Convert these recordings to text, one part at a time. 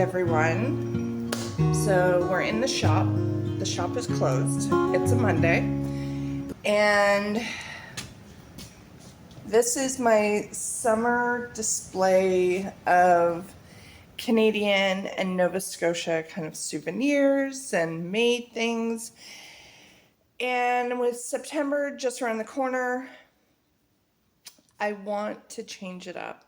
everyone. So we're in the shop. The shop is closed. It's a Monday. And this is my summer display of Canadian and Nova Scotia kind of souvenirs and made things. And with September just around the corner, I want to change it up.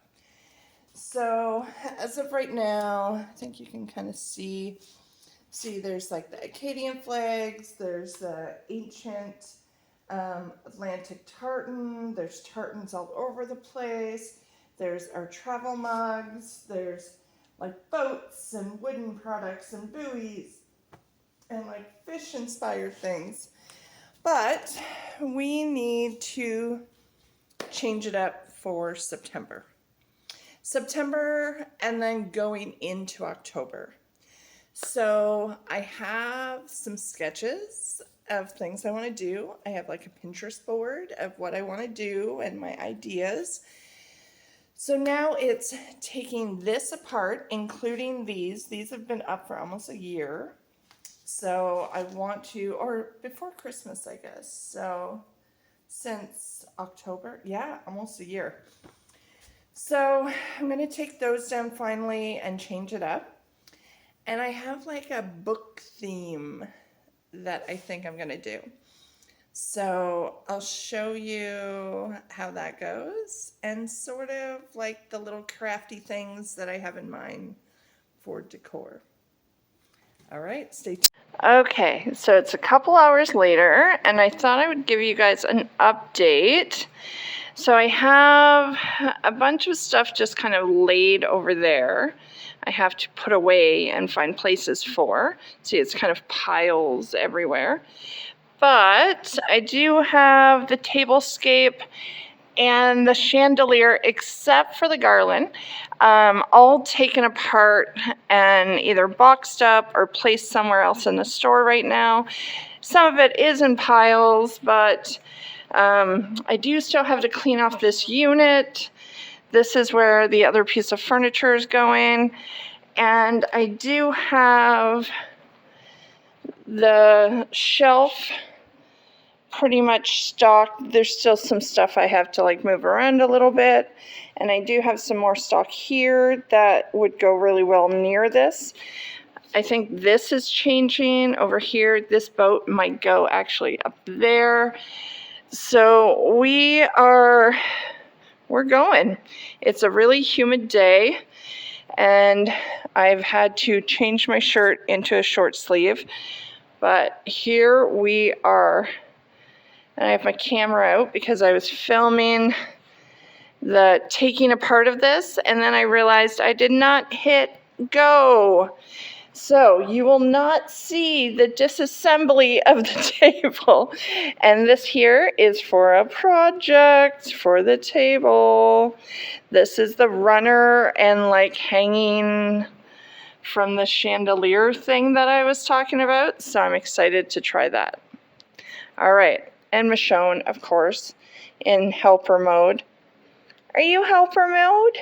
So as of right now, I think you can kind of see there's like the Acadian flags, there's the ancient Atlantic tartan, there's tartans all over the place, there's our travel mugs, there's like boats and wooden products and buoys and like fish inspired things. But we need to change it up for September and then going into October. So I have some sketches of things I want to do. I have like a Pinterest board of what I want to do and my ideas. So now it's taking this apart, including these. These have been up for almost a year. So I want to, or before Christmas, I guess. So since October, yeah, almost a year. So I'm going to take those down finally and change it up. And I have like a book theme that I think I'm going to do. So I'll show you how that goes and sort of like the little crafty things that I have in mind for decor. All right, stay tuned. Okay, so it's a couple hours later, and I thought I would give you guys an update. So I have a bunch of stuff just kind of laid over there. I have to put away and find places for. See, it's kind of piles everywhere. But I do have the tablescape and the chandelier, except for the garland, all taken apart and either boxed up or placed somewhere else in the store right now. Some of it is in piles, but I do still have to clean off this unit. This is where the other piece of furniture is going. And I do have the shelf pretty much stocked. There's still some stuff I have to like move around a little bit. And I do have some more stock here that would go really well near this. I think this is changing over here. This boat might go actually up there. So we're going. It's a really humid day, and I've had to change my shirt into a short sleeve. But here we are. And I have my camera out because I was filming the taking apart of this, and then I realized I did not hit go. So you will not see the disassembly of the table. And this here is for a project for the table. This is the runner and like hanging from the chandelier thing that I was talking about. So I'm excited to try that. All right. And Michonne, of course, in helper mode. Are you helper mode?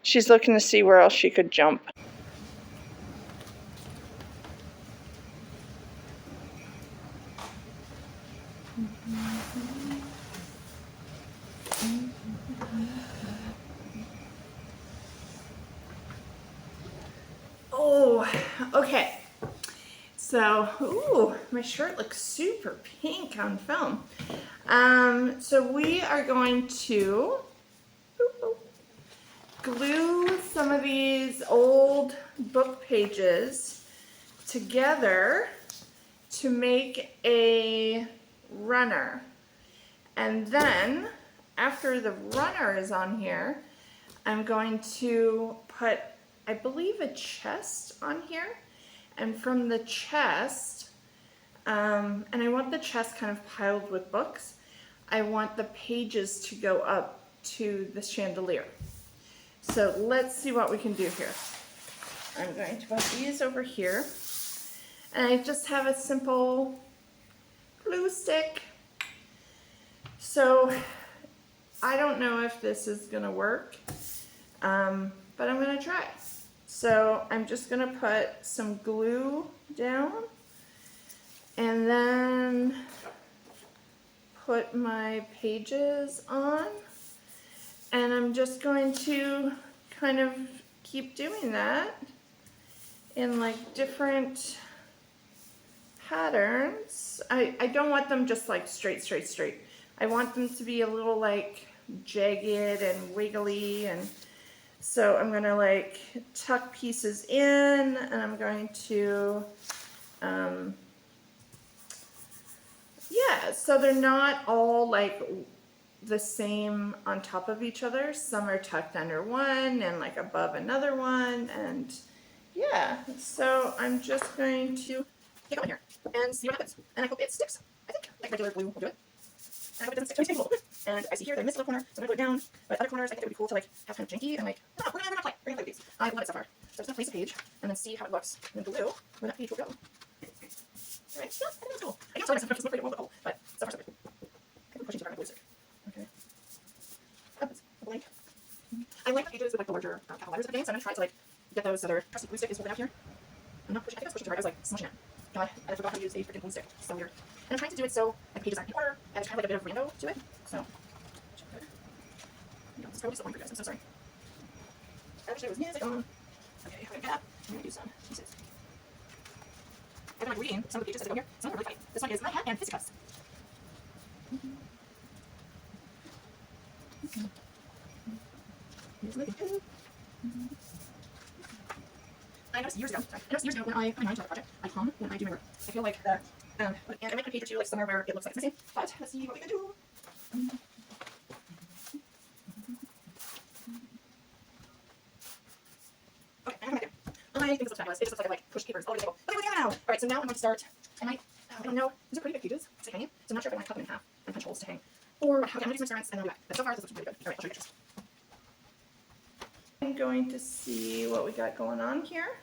She's looking to see where else she could jump. Oh, okay. So, ooh, my shirt looks super pink on film. So we are going to glue some of these old book pages together to make a runner. And then after the runner is on here, I'm going to put, I believe, a chest on here. And from the chest, and I want the chest kind of piled with books, I want the pages to go up to the chandelier. So let's see what we can do here. I'm going to put these over here. And I just have a simple glue stick. So I don't know if this is gonna work, but I'm gonna try. So I'm just gonna put some glue down and then put my pages on, and I'm just going to kind of keep doing that in like different patterns. I don't want them just like straight. I want them to be a little like jagged and wiggly, and so I'm gonna like tuck pieces in, and I'm going to yeah, so they're not all like the same on top of each other. Some are tucked under one and like above another one, and yeah, so I'm just going to get on here and see what happens. And I hope it sticks. I think like regular glue will do it. And I hope it doesn't stick to my table. And I see here that I missed a little corner, so I'm gonna glue it down. But other corners I think it would be cool to like have kind of janky and like, no, we're gonna play. We're gonna play with these. I love it so far. So I'm just gonna place a page and then see how it looks and then glue where that page will go. Alright, yeah, I think that's cool. I can't tell myself I'm just afraid it won't look cool, but so far so good. I think pushing too hard on my glue stick. Okay. Oh, it's a blank. I like the pages with like the larger capital letters at the beginning, so I'm gonna try to like get those that are trusty glue stick is holding out here. I'm not pushing. I think I was pushing too hard. I was like smushing it. God, I forgot how to use a freaking glue stick. It's so weird. And I'm trying to do it so like pages aren't in order, and there's kind of like a bit of rando to it. So, this is probably just the one for you guys. I'm so sorry. I wish there was music on. Okay, I'm gonna do some pieces. I've been like reading some of the pages as I go here. Some of them are really funny. This one is My Hat and Fisticuffs. I noticed years ago when I put my mind to a project, I hum when I do my work. I feel like the, and I might put a page or two like somewhere where it looks like it's missing, but let's see what we can do. Okay, I'm gonna make it. I think this looks fabulous. It just looks like I like pushed papers all over the table. Okay, we're together now. All right, so now I'm going to start. I don't know. These are pretty big pages. It's like hanging, so I'm not sure if I want to cut them in half and punch holes to hang. Or okay, I'm gonna do some experiments and then I'll be back. But so far this looks really good. All right, I'll show you pictures. I'm going to see what we got going on here.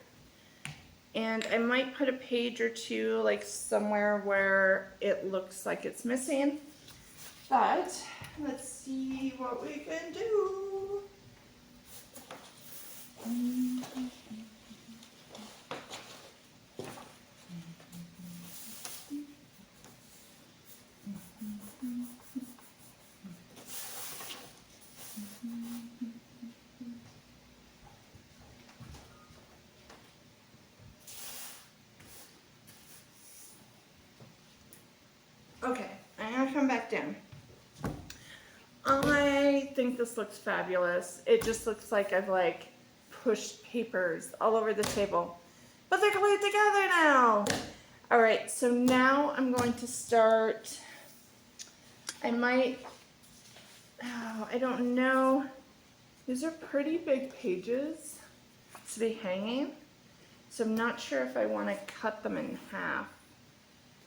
And I might put a page or two like somewhere where it looks like it's missing. But let's see what we can do. Okay, I'm gonna come back down. I think this looks fabulous. It just looks like I've like pushed papers all over the table, but they're glued together now. All right, so now I'm going to start. I might, oh, I don't know. These are pretty big pages to be hanging, so I'm not sure if I want to cut them in half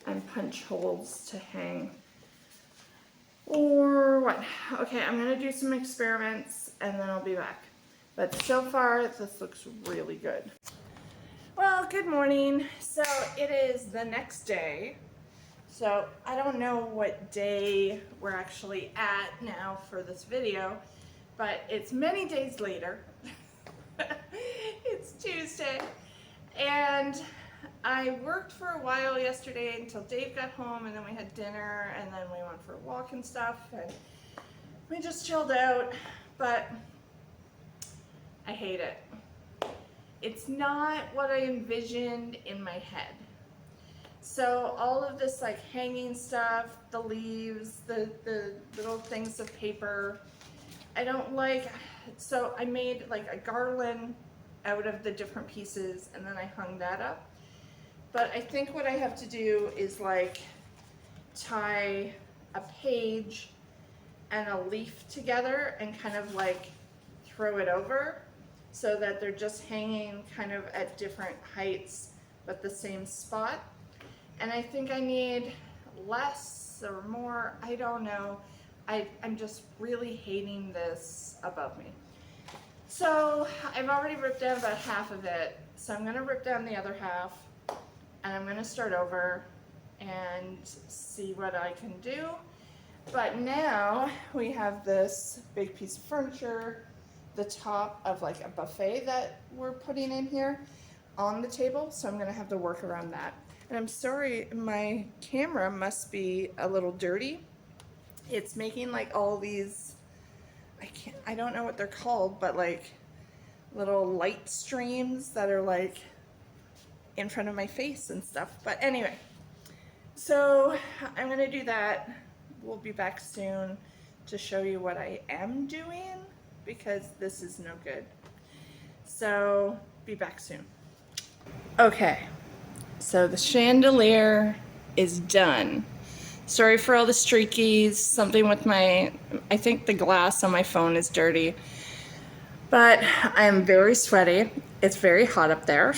and punch holes to hang or what. Okay, I'm gonna do some experiments and then I'll be back. But so far this looks really good. Well, good morning. So it is the next day. So I don't know what day we're actually at now for this video, but it's many days later. It's Tuesday, and I worked for a while yesterday until Dave got home, and then we had dinner, and then we went for a walk and stuff, and we just chilled out, but I hate it. It's not what I envisioned in my head. So all of this like hanging stuff, the leaves, the little things of paper, I don't like. So I made like a garland out of the different pieces, and then I hung that up. But I think what I have to do is like tie a page and a leaf together and kind of like throw it over so that they're just hanging kind of at different heights but the same spot. And I think I need less or more, I don't know. I'm just really hating this above me. So I've already ripped down about half of it, so I'm gonna rip down the other half, and I'm gonna start over and see what I can do. But now we have this big piece of furniture the top of like a buffet that we're putting in here on the table, so I'm gonna have to work around that. And I'm sorry, my camera must be a little dirty. It's making like all these, I don't know what they're called, but like little light streams that are like in front of my face and stuff. But anyway, so I'm gonna do that. We'll be back soon to show you what I am doing, because this is no good. So be back soon. Okay, so the chandelier is done. Sorry for all the streakies, something with I think the glass on my phone is dirty. But I am very sweaty. It's very hot up there.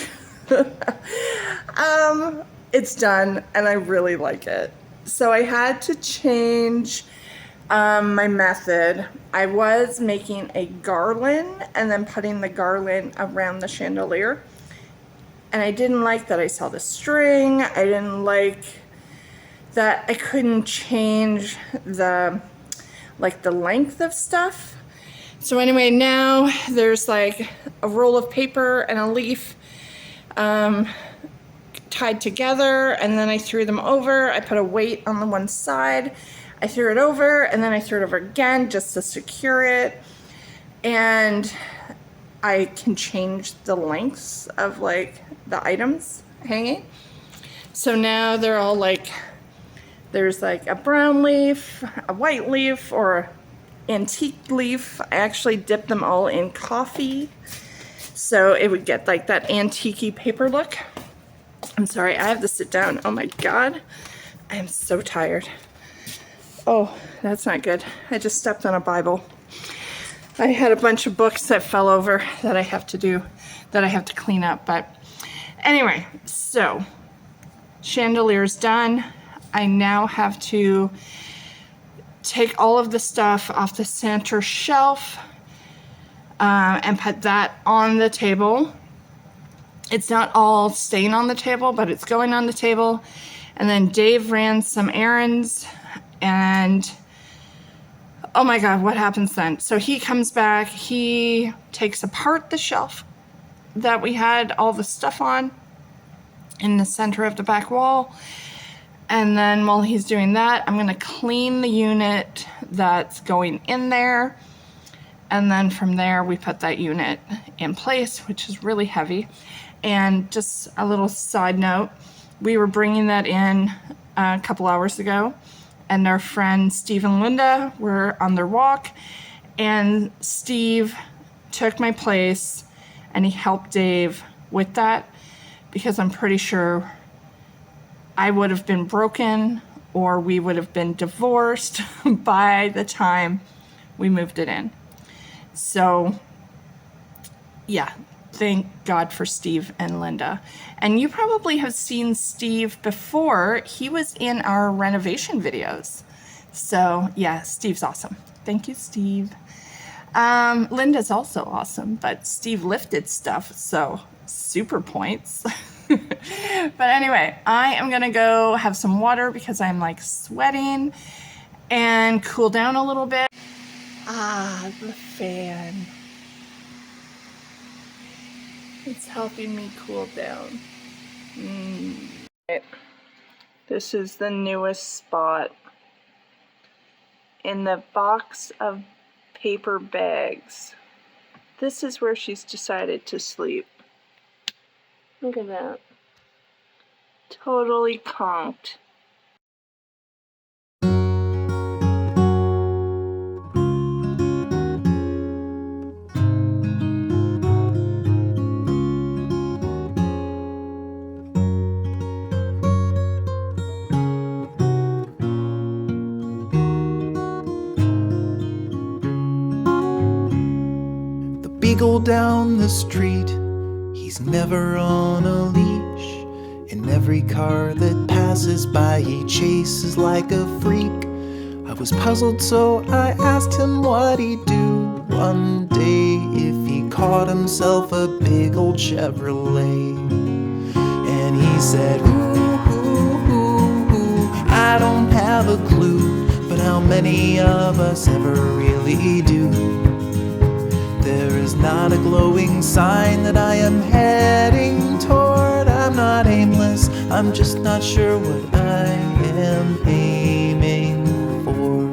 It's done and I really like it. So I had to change my method. I was making a garland and then putting the garland around the chandelier. And I didn't like that I saw the string. I didn't like that I couldn't change the length of stuff. So anyway, now there's like a roll of paper and a leaf tied together, and then I threw them over. I put a weight on the one side. I threw it over, and then I threw it over again just to secure it. And I can change the lengths of like the items hanging. So now they're all like, there's like a brown leaf, a white leaf, or antique leaf. I actually dipped them all in coffee, so it would get like that antique-y paper look. I'm sorry, I have to sit down. Oh my God, I am so tired. Oh, that's not good. I just stepped on a Bible. I had a bunch of books that fell over that I have to clean up. But anyway, so chandelier's done. I now have to take all of the stuff off the center shelf and put that on the table. It's not all staying on the table, but it's going on the table. And then Dave ran some errands, and oh my God, what happens then? So he comes back, he takes apart the shelf that we had all the stuff on in the center of the back wall. And then while he's doing that, I'm gonna clean the unit that's going in there. And then from there, we put that unit in place, which is really heavy. And just a little side note, we were bringing that in a couple hours ago, and our friends Steve and Linda were on their walk, and Steve took my place and he helped Dave with that, because I'm pretty sure I would have been broken or we would have been divorced by the time we moved it in. So yeah, thank God for Steve and Linda. And you probably have seen Steve before. He was in our renovation videos. So yeah, Steve's awesome. Thank you, Steve. Linda's also awesome, but Steve lifted stuff, so super points. But anyway, I am gonna go have some water because I'm like sweating and cool down a little bit. Ah, the fan. It's helping me cool down. This is the newest spot in the box of paper bags. This is where she's decided to sleep. Look at that. Totally conked. Beagle down the street, he's never on a leash. In every car that passes by, he chases like a freak. I was puzzled, so I asked him what he'd do one day if he caught himself a big old Chevrolet. And he said, ooh, I don't have a clue, but how many of us ever really do? There not a glowing sign that I am heading toward. I'm not aimless, I'm just not sure what I am aiming for.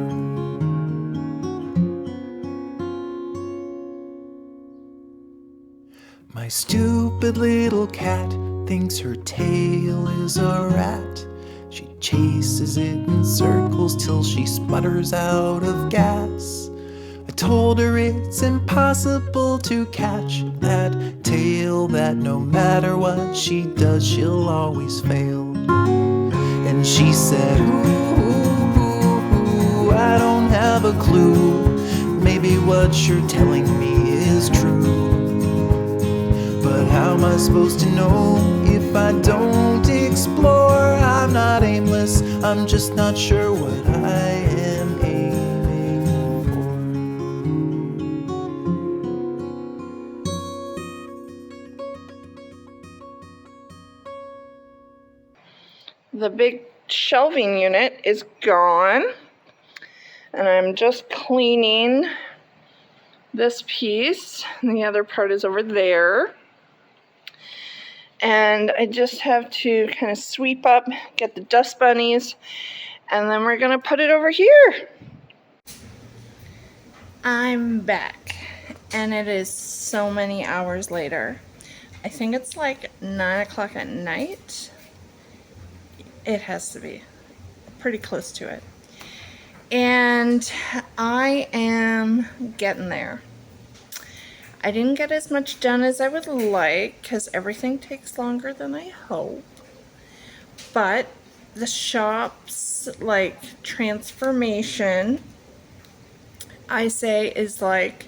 My stupid little cat thinks her tail is a rat. She chases it in circles till she sputters out of gas. I told her it's impossible to catch that tail, that no matter what she does, she'll always fail. And she said, ooh, I don't have a clue. Maybe what you're telling me is true. But how am I supposed to know if I don't explore? I'm not aimless, I'm just not sure what I am aiming The big shelving unit is gone, and I'm just cleaning this piece, and the other part is over there. And I just have to kind of sweep up, get the dust bunnies, and then we're gonna put it over here. I'm back, and it is so many hours later. I think it's like 9 o'clock at night. It has to be pretty close to it. And I am getting there. I didn't get as much done as I would like because everything takes longer than I hope. But the shop's like transformation, I say, is like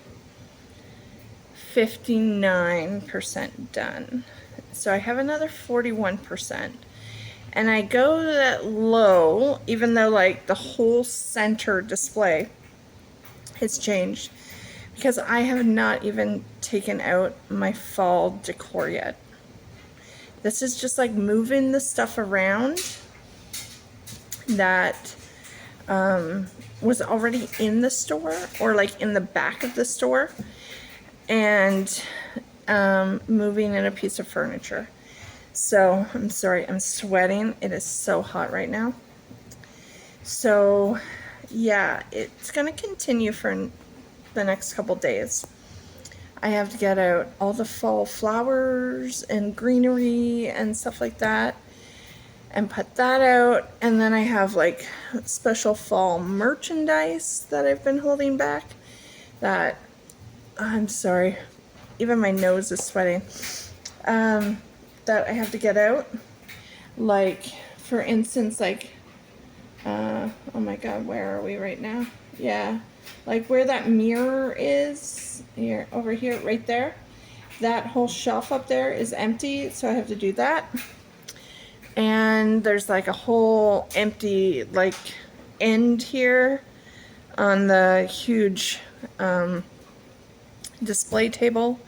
59% done. So I have another 41%. And I go that low, even though like the whole center display has changed, because I have not even taken out my fall decor yet. This is just like moving the stuff around that was already in the store, or like in the back of the store, and moving in a piece of furniture. So I'm sorry, I'm sweating. It is so hot right now. So yeah, it's gonna continue for the next couple days. I have to get out all the fall flowers and greenery and stuff like that and put that out. And then I have like special fall merchandise that I've been holding back that, I'm sorry, even my nose is sweating, that I have to get out. Like, for instance, like, oh my god, where are we right now? Yeah, like where that mirror is, here, over here, right there, that whole shelf up there is empty, so I have to do that. And there's like a whole empty like end here on the huge display table,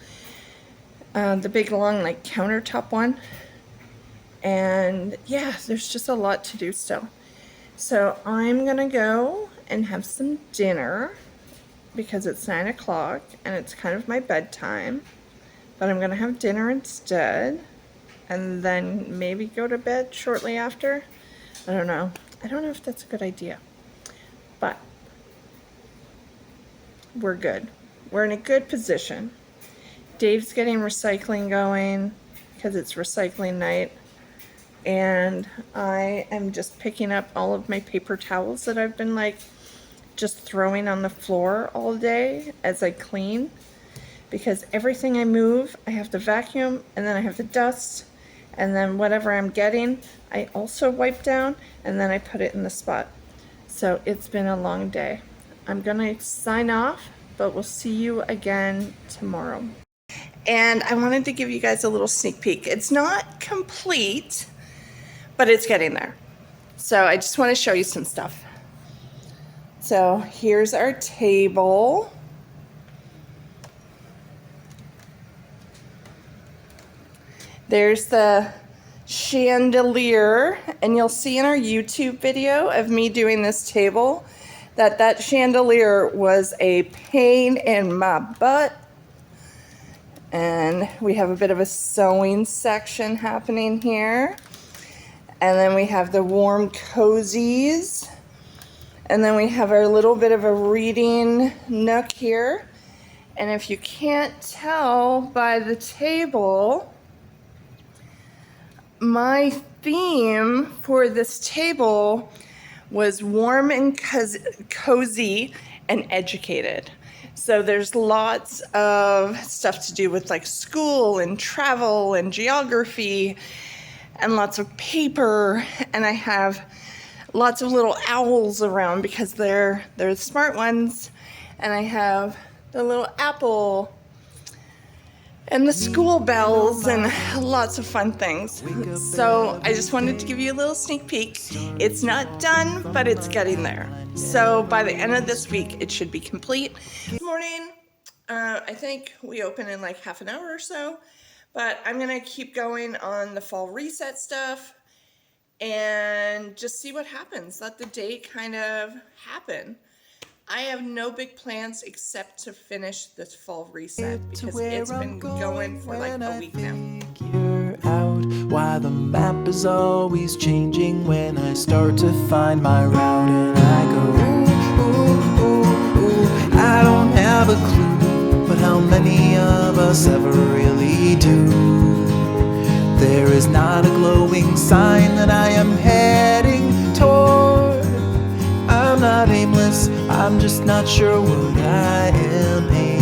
the big long like countertop one. And yeah, there's just a lot to do still. So I'm gonna go and have some dinner because it's 9 o'clock and it's kind of my bedtime, but I'm gonna have dinner instead and then maybe go to bed shortly after. I don't know if that's a good idea, but we're good. We're in a good position. Dave's getting recycling going because it's recycling night. And I am just picking up all of my paper towels that I've been like just throwing on the floor all day as I clean, because everything I move I have to vacuum, and then I have to dust, and then whatever I'm getting I also wipe down, and then I put it in the spot. So it's been a long day. I'm gonna sign off, but we'll see you again tomorrow. And I wanted to give you guys a little sneak peek. It's not complete, but it's getting there. So I just want to show you some stuff. So here's our table. There's the chandelier, and you'll see in our YouTube video of me doing this table that chandelier was a pain in my butt. And we have a bit of a sewing section happening here. And then we have the warm cozies. And then we have our little bit of a reading nook here. And if you can't tell by the table, my theme for this table was warm and cozy and educated. So there's lots of stuff to do with like school and travel and geography and lots of paper. And I have lots of little owls around because they're the smart ones. And I have the little apple and the school bells and lots of fun things. So I just wanted to give you a little sneak peek. It's not done, but it's getting there. So by the end of this week, it should be complete. This morning, I think we open in like half an hour or so, but I'm gonna keep going on the fall reset stuff and just see what happens. Let the day kind of happen. I have no big plans except to finish this fall reset because it's been going for like a week now. Figure out why the map is always changing when I start to find my route, and I go ooh, ooh, ooh. I don't have a clue, but how many of us ever really do? There is not a glowing sign that I am heading toward. I'm not aimless, I'm just not sure what I am aiming